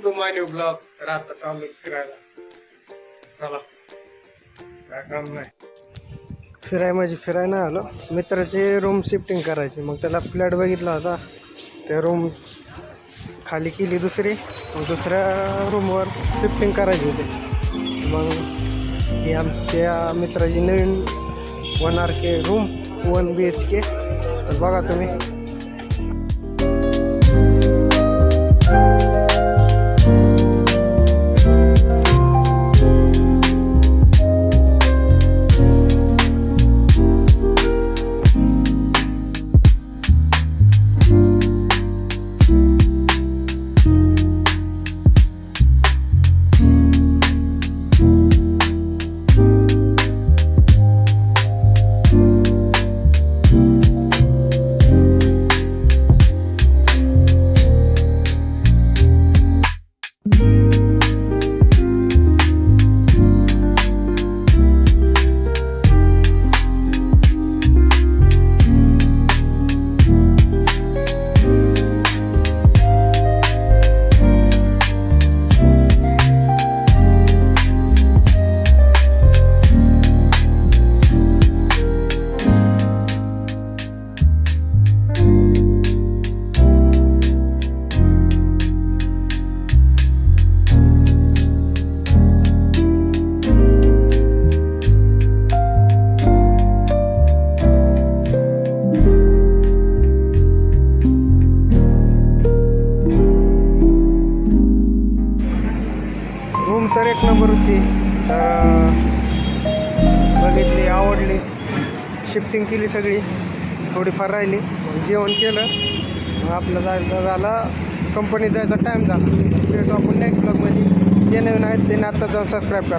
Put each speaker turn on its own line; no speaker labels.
To my new blog. तर आता चाललो फिरायला. चला, काय काम नाही. फिराय नाही आलो. मित्राची रूम शिफ्टिंग करायची. मग त्याला फ्लॅट बघितला होता. त्या रूम खाली केली दुसरी. मग दुसऱ्या रूमवर शिफ्टिंग करायची होती. मग ही आमच्या मित्राची नवीन 1 RK रूम 1 BHK. तर बघा तुम्ही. रूम तर एक नंबर होती. तर बघितली, आवडली. शिफ्टिंग केली सगळी. थोडीफार राहिली. जेवण केलं. मग आपलं जायचं झाला, कंपनीत जायचा टाईम झाला. भेटू आपण नेक्स्ट ब्लॉगमध्ये. जे नवीन आहेत त्यांनी आत्ता जाऊन सबस्क्राईब करा.